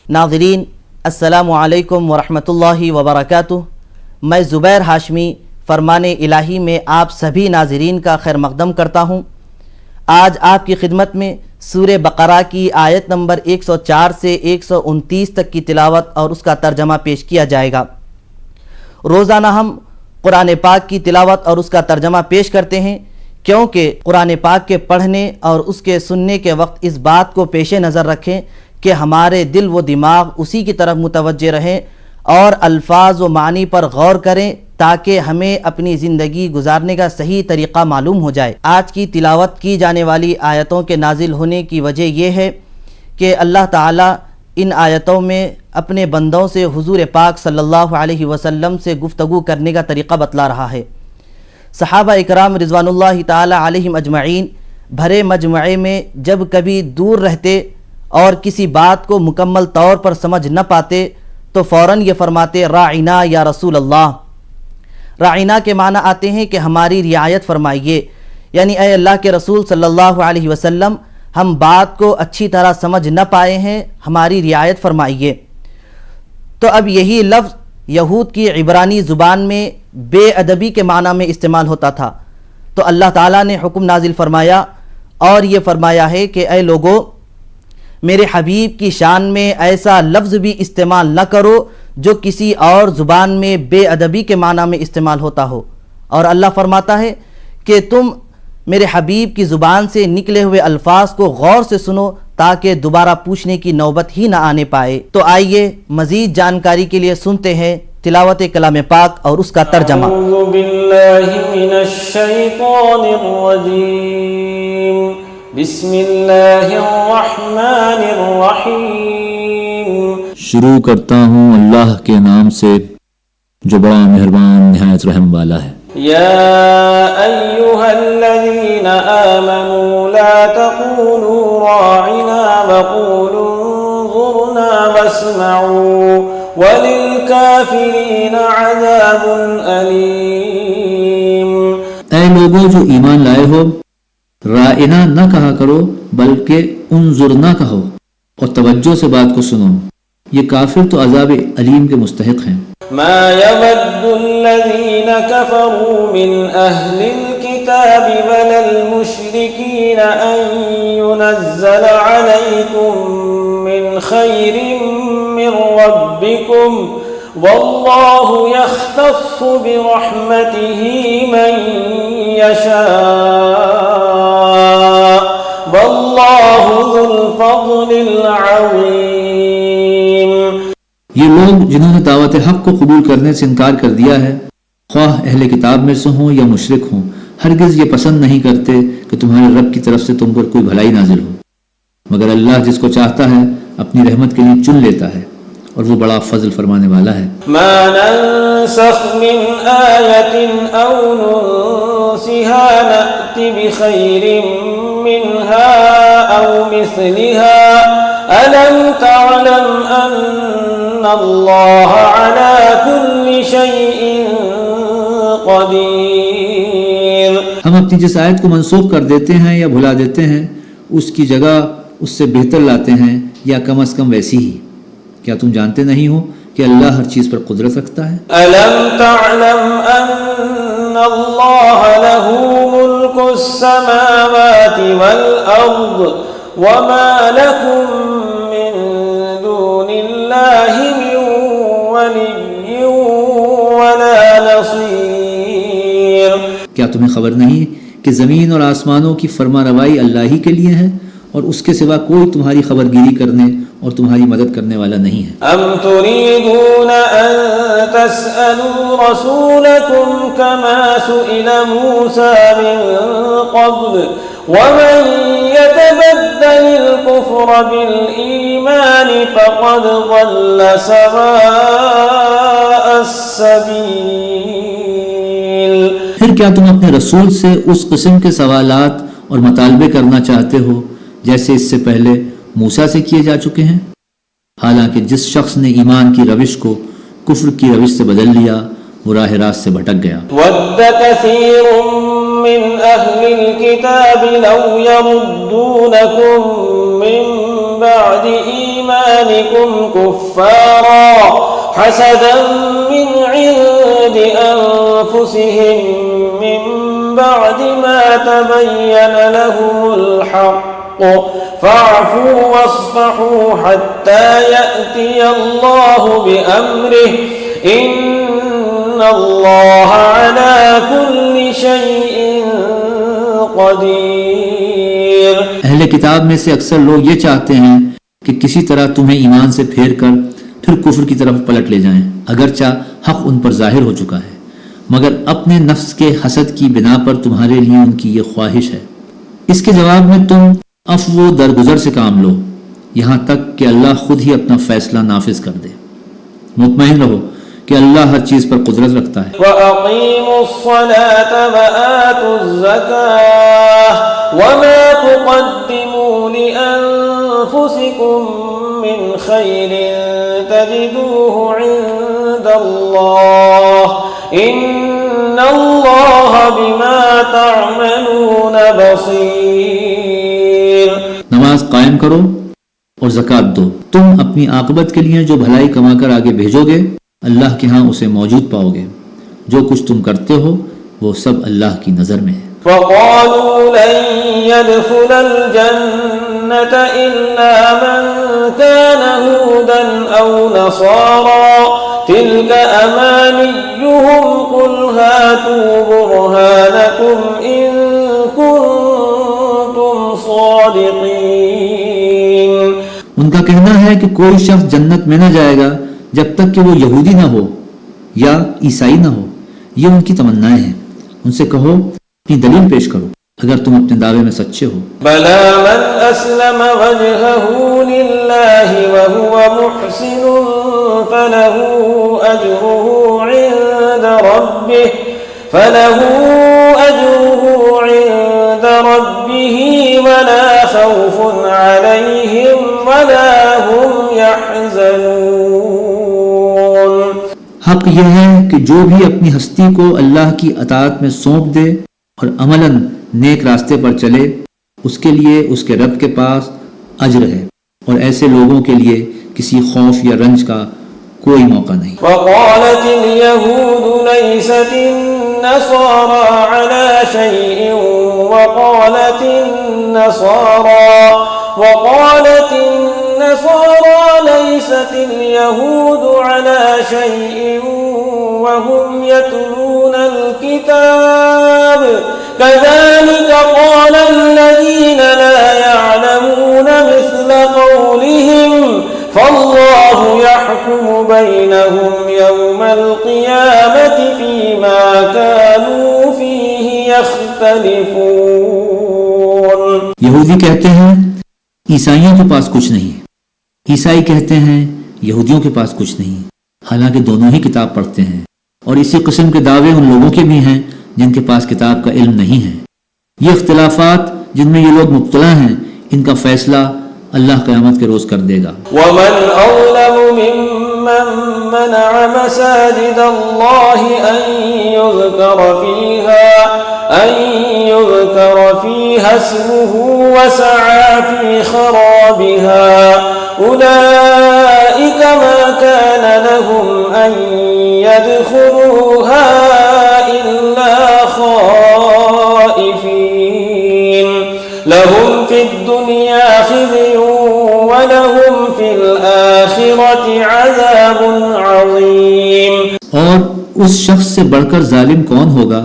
ناظرین السلام علیکم ورحمۃ اللہ وبرکاتہ۔ میں زبیر ہاشمی فرمان الہی میں آپ سبھی ناظرین کا خیر مقدم کرتا ہوں۔ آج آپ کی خدمت میں سورہ بقرہ کی آیت نمبر 104 سے 129 تک کی تلاوت اور اس کا ترجمہ پیش کیا جائے گا۔ روزانہ ہم قرآن پاک کی تلاوت اور اس کا ترجمہ پیش کرتے ہیں، کیونکہ قرآن پاک کے پڑھنے اور اس کے سننے کے وقت اس بات کو پیش نظر رکھیں کہ ہمارے دل و دماغ اسی کی طرف متوجہ رہیں اور الفاظ و معنی پر غور کریں تاکہ ہمیں اپنی زندگی گزارنے کا صحیح طریقہ معلوم ہو جائے۔ آج کی تلاوت کی جانے والی آیتوں کے نازل ہونے کی وجہ یہ ہے کہ اللہ تعالیٰ ان آیتوں میں اپنے بندوں سے حضور پاک صلی اللہ علیہ وسلم سے گفتگو کرنے کا طریقہ بتلا رہا ہے۔ صحابہ اکرام رضوان اللہ تعالی علیہم اجمعین بھرے مجمعے میں جب کبھی دور رہتے اور کسی بات کو مکمل طور پر سمجھ نہ پاتے تو فوراً یہ فرماتے راعنا یا رسول اللہ۔ راعنا کے معنی آتے ہیں کہ ہماری رعایت فرمائیے، یعنی اے اللہ کے رسول صلی اللہ علیہ وسلم، ہم بات کو اچھی طرح سمجھ نہ پائے ہیں، ہماری رعایت فرمائیے۔ تو اب یہی لفظ یہود کی عبرانی زبان میں بے ادبی کے معنی میں استعمال ہوتا تھا، تو اللہ تعالیٰ نے حکم نازل فرمایا اور یہ فرمایا ہے کہ اے لوگو، میرے حبیب کی شان میں ایسا لفظ بھی استعمال نہ کرو جو کسی اور زبان میں بے ادبی کے معنی میں استعمال ہوتا ہو۔ اور اللہ فرماتا ہے کہ تم میرے حبیب کی زبان سے نکلے ہوئے الفاظ کو غور سے سنو تاکہ دوبارہ پوچھنے کی نوبت ہی نہ آنے پائے۔ تو آئیے مزید جانکاری کے لیے سنتے ہیں تلاوت کلام پاک اور اس کا ترجمہ۔ اعوذ باللہ من الشیطان الرجیم، بسم اللہ الرحمن الرحیم۔ شروع کرتا ہوں اللہ کے نام سے جو بڑا مہربان نہایت رحم والا ہے۔ یا ایہا الذین آمنوا لا تقولوا راعنا وقولوا انظرنا واسمعوا وللکافرین عذاب علیم۔ اے لوگوں جو ایمان لائے ہو، رائنا نہ کہا کرو بلکہ انظرنا کہو اور توجہ سے بات کو سنو، یہ کافر تو عذاب علیم کے مستحق ہیں۔ ما يود الذين كفروا من أهل الكتاب ولا المشركين أن ينزل عليكم من خير من ربكم والله يختص برحمته من يشاء والله ذو الفضل العظيم۔ یہ لوگ جنہوں نے دعوت حق کو قبول کرنے سے انکار کر دیا ہے، خواہ اہل کتاب میں سے ہوں یا مشرک ہوں، ہرگز یہ پسند نہیں کرتے کہ تمہارے رب کی طرف سے تم پر کوئی بھلائی نازل ہو، مگر اللہ جس کو چاہتا ہے اپنی رحمت کے لیے چن لیتا ہے اور وہ بڑا فضل فرمانے والا ہے۔ ما ننسخ من آیة او ننسها نأتی بخیر منها او مثلها ألم تعلم أن الله على كل شيء قدير۔ ہم اپنی جس آیت کو منسوخ کر دیتے ہیں یا بھلا دیتے ہیں اس کی جگہ اس سے بہتر لاتے ہیں یا کم از کم ویسی ہی۔ کیا تم جانتے نہیں ہو کہ اللہ ہر چیز پر قدرت رکھتا ہے؟ ألم تعلم أن الله له ملك السماوات والأرض وما لكم من دون الله من ولي ولا نصير۔ کیا تمہیں خبر نہیں کہ زمین اور آسمانوں کی فرما روائی اللہ ہی کے لیے ہے اور اس کے سوا کوئی تمہاری خبر گیری کرنے اور تمہاری مدد کرنے والا نہیں ہے؟ ام تريدون ان تسألوا رسولكم كما سئل موسى من قبل ومن يتبدل الكفر بالإيمان فقد ضل سواء السبيل۔ پھر کیا تم اپنے رسول سے اس قسم کے سوالات اور مطالبے کرنا چاہتے ہو جیسے اس سے پہلے موسیٰ سے کیے جا چکے ہیں؟ حالانکہ جس شخص نے ایمان کی روش کو کفر کی روش سے بدل لیا وہ راہ راست سے بھٹک گیا۔ وَدَّ كَثِيرٌ من أهل الكتاب لو يردونكم من بعد إيمانكم كفارا حسدا من عند أنفسهم من بعد ما تبين لهم الحق فاعفوا واصفحوا حتى يأتي الله بأمره إن الله على كل شيء قدیر۔ اہل کتاب میں سے اکثر لوگ یہ چاہتے ہیں کہ کسی طرح تمہیں ایمان سے پھیر کر پھر کفر کی طرف پلٹ لے جائیں، اگرچہ حق ان پر ظاہر ہو چکا ہے، مگر اپنے نفس کے حسد کی بنا پر تمہارے لیے ان کی یہ خواہش ہے۔ اس کے جواب میں تم عفو و درگزر سے کام لو یہاں تک کہ اللہ خود ہی اپنا فیصلہ نافذ کر دے۔ مطمئن رہو کہ اللہ ہر چیز پر قدرت رکھتا ہے۔ وَأَقِيمُوا الصَّلَاةَ وَآتُوا الزَّكَاةَ وَمَا تُقَدِّمُوا لِأَنفُسِكُم مِّنْ خَيْرٍ تَجِدُوهُ عِندَ اللَّهِ إِنَّ اللَّهَ بِمَا تَعْمَلُونَ بَصِيرٌ۔ نماز قائم کرو اور زکوٰۃ دو، تم اپنی عاقبت کے لیے جو بھلائی کما کر آگے بھیجو گے اللہ کے ہاں اسے موجود پاؤ گے، جو کچھ تم کرتے ہو وہ سب اللہ کی نظر میں ہے۔ وَقَالُوا لَن يَدْخُلَ الْجَنَّةَ إِلَّا مَن كَانَ هُودًا أَوْ نَصَارَىٰ تِلْكَ أَمَانِيُّهُمْ قُلْ هَاتُوا بُرْهَانَكُمْ إِن كُنتُمْ صَادِقِينَ۔ ان کا کہنا ہے کہ کوئی شخص جنت میں نہ جائے گا جب تک کہ وہ یہودی نہ ہو یا عیسائی نہ ہو، یہ ان کی تمنائیں ہیں۔ ان سے کہو اپنی دلیل پیش کرو اگر تم اپنے دعوے میں سچے ہو۔ بَلَىٰ مَنْ أَسْلَمَ وَجْهَهُ لِلَّهِ وَهُوَ مُحْسِنٌ فَلَهُ أَجْرُهُ عِندَ رَبِّهِ وَلَا خَوْفٌ عَلَيْهِمْ وَلَا هُمْ يَحْزَنُونَ۔ حق یہ ہے کہ جو بھی اپنی ہستی کو اللہ کی اطاعت میں سونپ دے اور عملاً نیک راستے پر چلے، اس کے لیے اس کے رب کے پاس اجر ہے، اور ایسے لوگوں کے لیے کسی خوف یا رنج کا کوئی موقع نہیں۔ وقالت اليهود ليست النصارى على شيء وقالت النصارى ليست اليهود على شيء وهم يتلون الكتاب كذلك قال الذين لا يعلمون مثل قولهم فالله يحكم بينهم يوم القيامة فيما كانوا فيه يختلفون۔ یہودی کہتے ہیں عیسائیوں کے پاس کچھ نہیں، عیسائی کہتے ہیں یہودیوں کے پاس کچھ نہیں، حالانکہ دونوں ہی کتاب پڑھتے ہیں، اور اسی قسم کے دعوے ان لوگوں کے بھی ہیں جن کے پاس کتاب کا علم نہیں ہے۔ یہ اختلافات جن میں یہ لوگ مبتلا ہیں، ان کا فیصلہ اللہ قیامت کے روز کر دے گا۔ وَمَنْ أَظْلَمُ مِمَّن مَّنَعَ مَسَاجِدَ اللَّهِ أَن يُذْكَرَ فِيهَا اسْمُهُ وَسَعَىٰ فِي خَرَابِهَا أُولَٰئِكَ مَا كَانَ لَهُمْ أَن يَدْخُلُوهَا إِلَّا خَائِفِينَ لَهُمْ فِي الدُّنْيَا خِزْيٌ وَلَهُمْ فِي الْآخِرَةِ عَذَابٌ عَظِيمٌ۔ اور اس شخص سے بڑھ کر ظالم کون ہوگا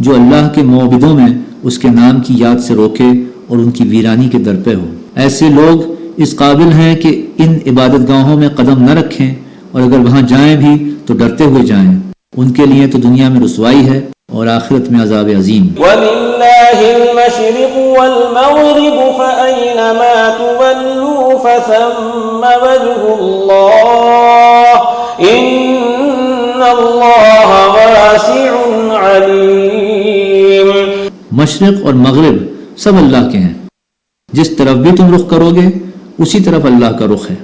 جو اللہ کے معبودوں میں اس کے نام کی یاد سے روکے اور ان کی ویرانی کے در پہ ہو۔ ایسے لوگ اس قابل ہیں کہ ان عبادت گاہوں میں قدم نہ رکھیں، اور اگر وہاں جائیں بھی تو ڈرتے ہوئے جائیں۔ ان کے لیے تو دنیا میں رسوائی ہے اور آخرت میں عذاب عظیم۔ وَلِلَّهِ الْمَشْرِقُ وَالْمَغْرِبُ فَأَيْنَمَا تُوَلُّوا فَثَمَّ وَجْهُ اللَّهِ إِنَّ اللَّهَ وَاسِعٌ عَلِيمٌ۔ مشرق اور مغرب سب اللہ کے ہیں، جس طرف بھی تم رخ کرو گے اسی طرف اللہ کا رخ ہے۔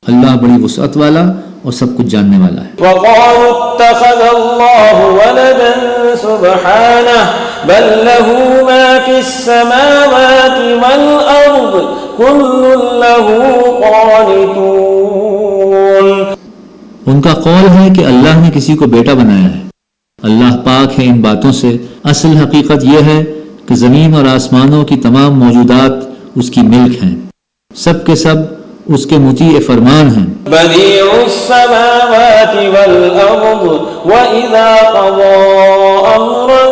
اللہ بڑی وسعت والا اور سب کچھ جاننے والا ہے۔ وَقَالُوا اتَّخَذَ اللَّهُ وَلَدًا سُبْحَانَهُ بل له ما في السماوات والأرض كل له قانتون. ان کا قول ہے کہ اللہ نے کسی کو بیٹا بنایا ہے. اللہ پاک ہے ان باتوں سے. اصل حقیقت یہ ہے کہ زمین اور آسمانوں کی تمام موجودات اس کی ملک ہیں، سب کے سب اس کے مطیع فرمان ہیں. بديع السماوات والأرض وإذا قضى أمرا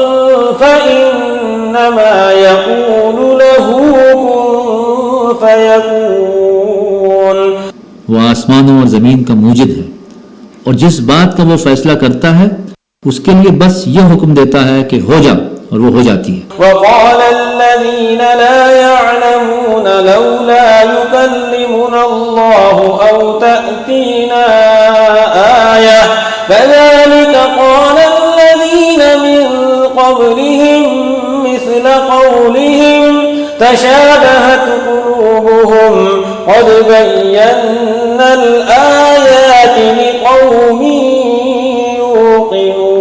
فإنما يقول له كن فيكون. وہ آسمانوں اور زمین کا موجد ہے، اور جس بات کا وہ فیصلہ کرتا ہے اس کے لیے بس یہ حکم دیتا ہے کہ ہو جا، اور وہ ہو جاتی ہے. وقال الذين لا يعلمون لولا يكلمنا الله أو تأتينا آية كذلك قال الذين من قبلهم مثل قولهم تشابهت قلوبهم قد بينا الآيات لقوم يوقنون.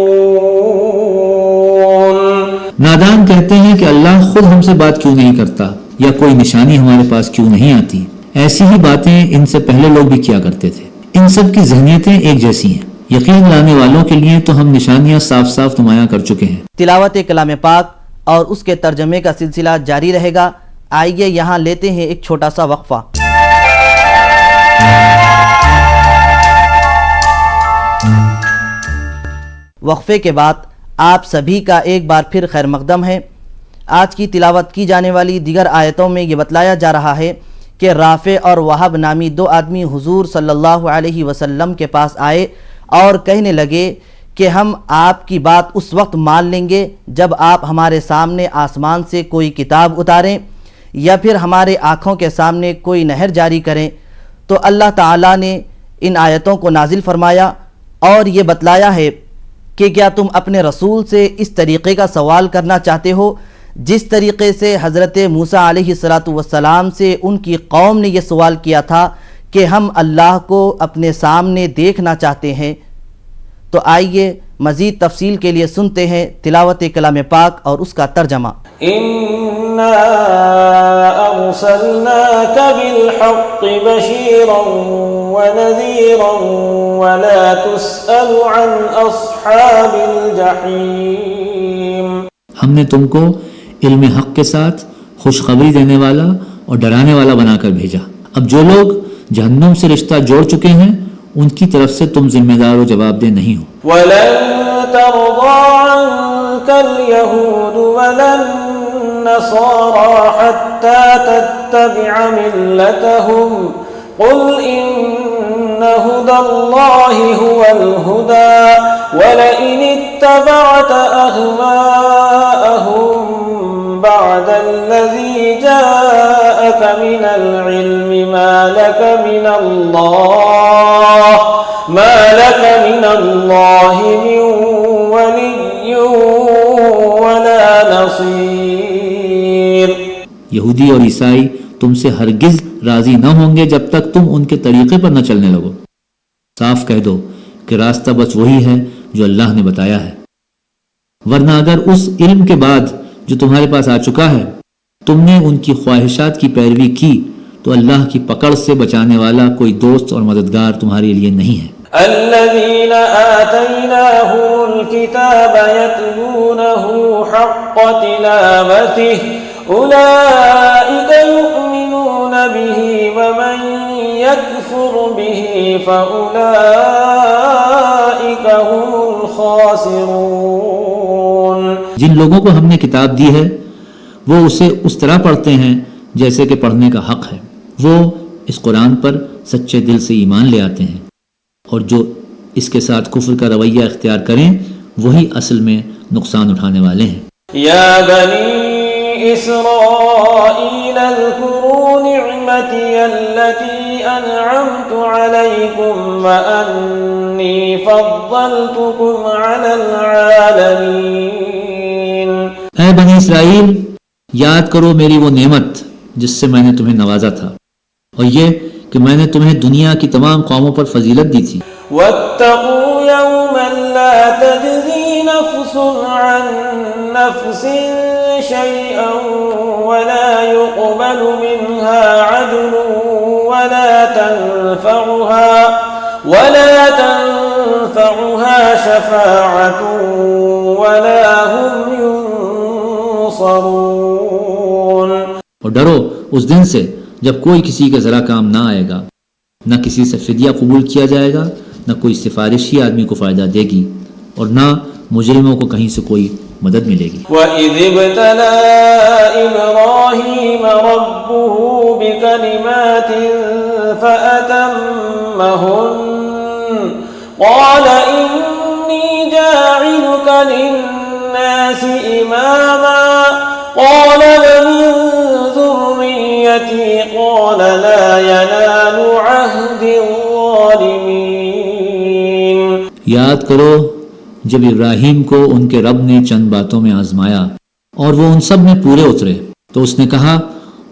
نادان کہتے ہیں کہ اللہ خود ہم سے بات کیوں نہیں کرتا، یا کوئی نشانی ہمارے پاس کیوں نہیں آتی. ایسی ہی باتیں ان سے پہلے لوگ بھی کیا کرتے تھے. ان سب کی ذہنیتیں ایک جیسی ہیں. یقین لانے والوں کے لیے تو ہم نشانیاں صاف صاف نمایاں کر چکے ہیں. تلاوت کلام پاک اور اس کے ترجمے کا سلسلہ جاری رہے گا. آئیے یہاں لیتے ہیں ایک چھوٹا سا وقفہ. وقفے کے بعد آپ سبھی کا ایک بار پھر خیر مقدم ہے. آج کی تلاوت کی جانے والی دیگر آیتوں میں یہ بتلایا جا رہا ہے کہ رافع اور وہب نامی دو آدمی حضور صلی اللہ علیہ وسلم کے پاس آئے اور کہنے لگے کہ ہم آپ کی بات اس وقت مان لیں گے جب آپ ہمارے سامنے آسمان سے کوئی کتاب اتاریں یا پھر ہمارے آنکھوں کے سامنے کوئی نہر جاری کریں. تو اللہ تعالیٰ نے ان آیتوں کو نازل فرمایا اور یہ بتلایا ہے کہ کیا تم اپنے رسول سے اس طریقے کا سوال کرنا چاہتے ہو جس طریقے سے حضرت موسیٰ علیہ السلام سے ان کی قوم نے یہ سوال کیا تھا کہ ہم اللہ کو اپنے سامنے دیکھنا چاہتے ہیں. تو آئیے مزید تفصیل کے لیے سنتے ہیں تلاوت کلام پاک اور اس کا ترجمہ. إنا أرسلناك بالحق بشيرا ونذيرا ولا تسأل عن أصحاب الجحيم. ہم نے تم کو علم حق کے ساتھ خوشخبری دینے والا اور ڈرانے والا بنا کر بھیجا. اب جو لوگ جہنم سے رشتہ جوڑ چکے ہیں ان کی طرف سے تم ذمہ دار و جواب دہ نہیں ہو. ولن ترضى عنك اليهود ولا النصارى حتى تتبع ملتهم قل إن هدى الله هو الهدى ولئن اتبعت أهواءهم بعد الذي جاءك من العلم ما لك من الله من ولي ولا نصير. یہودی اور عیسائی تم سے ہرگز راضی نہ ہوں گے جب تک تم ان کے طریقے پر نہ چلنے لگو. صاف کہہ دو کہ راستہ بس وہی ہے جو اللہ نے بتایا ہے، ورنہ اگر اس علم کے بعد جو تمہارے پاس آ چکا ہے تم نے ان کی خواہشات کی پیروی کی تو اللہ کی پکڑ سے بچانے والا کوئی دوست اور مددگار تمہارے لیے نہیں ہے. الذين آتيناهم الكتاب يتلونه حق تلاوته أولئك يؤمنون به ومن يكفر به فأولئك هم الخاسرون. جن لوگوں کو ہم نے کتاب دی ہے وہ اسے اس طرح پڑھتے ہیں جیسے کہ پڑھنے کا حق ہے. وہ اس قرآن پر سچے دل سے ایمان لے آتے ہیں، اور جو اس کے ساتھ کفر کا رویہ اختیار کریں وہی اصل میں نقصان اٹھانے والے ہیں. یا بنی اسرائیل اذکروا نعمتی التي انعمت علیکم وانی فضلتکم علی العالمین. اے بنی اسرائیل، یاد کرو میری وہ نعمت جس سے میں نے تمہیں نوازا تھا، اور یہ کہ میں نے تمہیں دنیا کی تمام قوموں پر فضیلت دی تھی. واتقوا یوما لا تجزی نفس عن نفس شيئا ولا يقبل منها عدل ولا تنفعها شفاعة ولا هم ينصرون۔ اور ڈرو اس دن سے جب کوئی کسی کا ذرا کام نہ آئے گا، نہ کسی سے فدیہ قبول کیا جائے گا، نہ کوئی سفارشی آدمی کو فائدہ دے گی، اور نہ مجرموں کو کہیں سے کوئی مدد ملے گی۔ وَإِذِ ابْتَلَى إِبْرَاهِيمَ رَبُّهُ بِكَلِمَاتٍ فَأَتَمَّهُنَّ قَالَ إِنِّي جَاعِلُكَ لِلنَّاسِ إِمَامًا قَالَ وَمِن ذُرِّيَّتِي قَالَ لَا يَنَالُ عَهْدِ الظَّالِمِينَ۔ یاد کرو جب ابراہیم کو ان کے رب نے چند باتوں میں آزمایا اور وہ ان سب میں پورے اترے تو اس نے کہا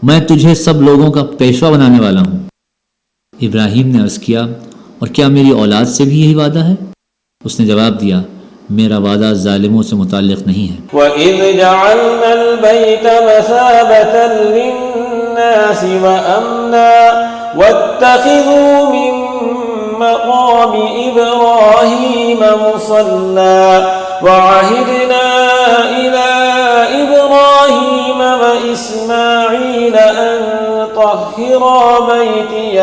میں تجھے سب لوگوں کا پیشوا بنانے والا ہوں۔ ابراہیم نے عرض کیا اور کیا میری اولاد سے بھی یہی وعدہ ہے؟ اس نے جواب دیا میرا وعدہ ظالموں سے متعلق نہیں ہے۔ وَإِذْ جَعَلْنَا الْبَيْتَ مَثَابَةً لِلنَّاسِ وَأَمْنًا وَاتَّخِذُوا مِن مقام إبراهيم مصلى وعهدنا إلى إبراهيم وإسماعيل أن طهرا بيتي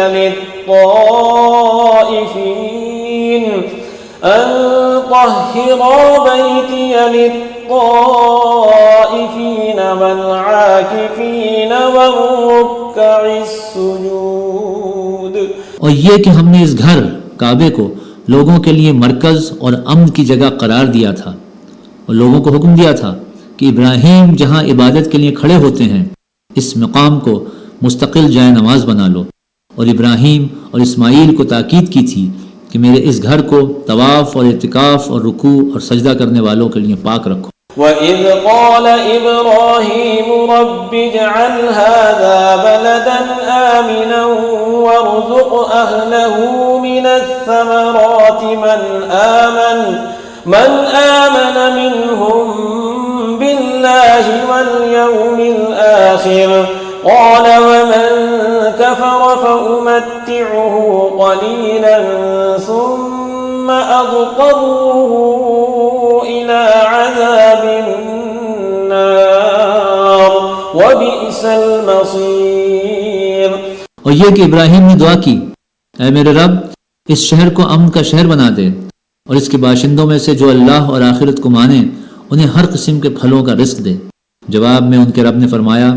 للطائفين والعاكفين والركع السجود۔ اور یہ کہ ہم نے اس گھر کعبے کو لوگوں کے لیے مرکز اور امن کی جگہ قرار دیا تھا اور لوگوں کو حکم دیا تھا کہ ابراہیم جہاں عبادت کے لیے کھڑے ہوتے ہیں اس مقام کو مستقل جائے نماز بنا لو، اور ابراہیم اور اسماعیل کو تاکید کی تھی کہ میرے اس گھر کو طواف اور اعتکاف اور رکوع اور سجدہ کرنے والوں کے لیے پاک رکھو۔ وَإِذْ قَالَ إِبْرَاهِيمُ رَبِّ اجْعَلْ هَذَا بَلَدًا آمِنًا وَارْزُقْ أَهْلَهُ مِنَ الثَّمَرَاتِ مَنْ آمَنَ مِنْهُمْ بِاللَّهِ وَالْيَوْمِ الْآخِرِ قَالَ وَمَنْ كَفَرَ فَأُمَتِّعُهُ قَلِيلًا ثُمَّ أَضْطَرُّهُ إِلَى عَذَابِ النَّارِ وَبِئْسَ الْمَصِيرُ۔ اور یہ کہ ابراہیم نے دعا کی اے میرے رب اس شہر کو امن کا شہر بنا دے اور اس کے باشندوں میں سے جو اللہ اور آخرت کو مانے انہیں ہر قسم کے پھلوں کا رزق دے۔ جواب میں ان کے رب نے فرمایا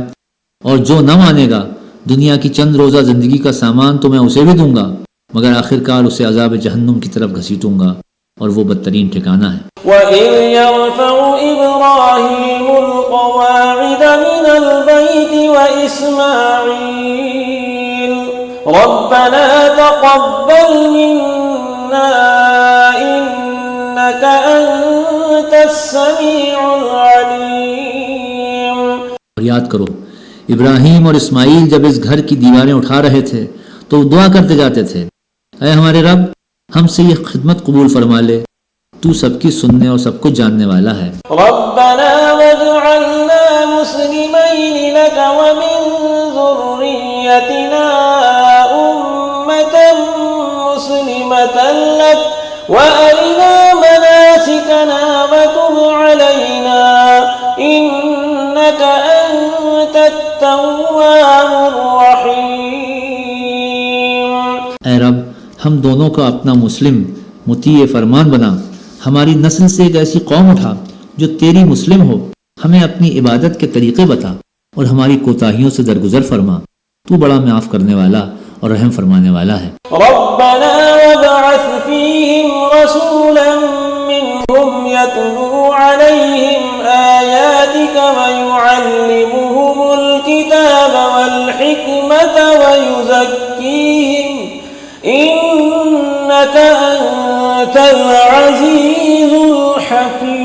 اور جو نہ مانے گا دنیا کی چند روزہ زندگی کا سامان تو میں اسے بھی دوں گا مگر آخرکار اسے عذاب جہنم کی طرف گھسیٹوں گا اور وہ بدترین ٹھکانہ ہے۔ وَإِذْ يَرْفَعُ إِبْرَاهِيمُ الْقَوَاعِدَ مِنَ الْبَيْتِ وَإِسْمَاعِيلُ رَبَّنَا تَقَبَّلْ مِنَّا إِنَّكَ أَنْتَ السَّمِيعُ الْعَلِيمُ۔ اور یاد کرو ابراہیم اور اسماعیل جب اس گھر کی دیواریں اٹھا رہے تھے تو دعا کرتے جاتے تھے اے ہمارے رب ہم سے یہ خدمت قبول فرما لے، تو سب کی سننے اور سب کچھ جاننے والا ہے۔ ربنا واجعلنا مسلمین لک ومن ذریتنا أمة مسلمة لک وأرنا مناسکنا وتب علینا إنك أنت التواب الرحیم۔ اے رب ہم دونوں کا اپنا مسلم مطیع فرمان بنا، ہماری نسل سے ایک ایسی قوم اٹھا جو تیری مسلم ہو، ہمیں اپنی عبادت کے طریقے بتا اور ہماری کوتاہیوں سے درگزر فرما، تو بڑا معاف کرنے والا اور رحم فرمانے والا ہے۔ ربنا وابعث فيهم رسولا منهم يتلو عليهم آياتك ويعلمهم الكتاب والحكمة ويزكيهم إنك أنت العزيز الحكيم۔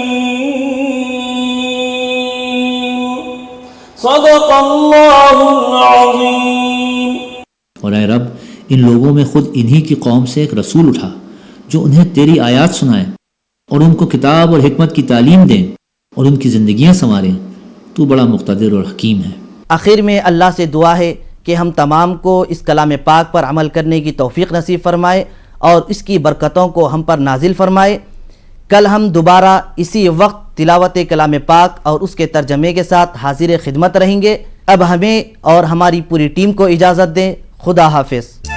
صدق الله العظيم۔ اور اے رب ان لوگوں میں خود انہی کی قوم سے ایک رسول اٹھا جو انہیں تیری آیات سنائے اور ان کو کتاب اور حکمت کی تعلیم دیں اور ان کی زندگیاں سنواریں، تو بڑا مقتدر اور حکیم ہے۔ آخر میں اللہ سے دعا ہے کہ ہم تمام کو اس کلام پاک پر عمل کرنے کی توفیق نصیب فرمائے اور اس کی برکتوں کو ہم پر نازل فرمائے۔ کل ہم دوبارہ اسی وقت تلاوت کلام پاک اور اس کے ترجمے کے ساتھ حاضر خدمت رہیں گے۔ اب ہمیں اور ہماری پوری ٹیم کو اجازت دیں۔ خدا حافظ۔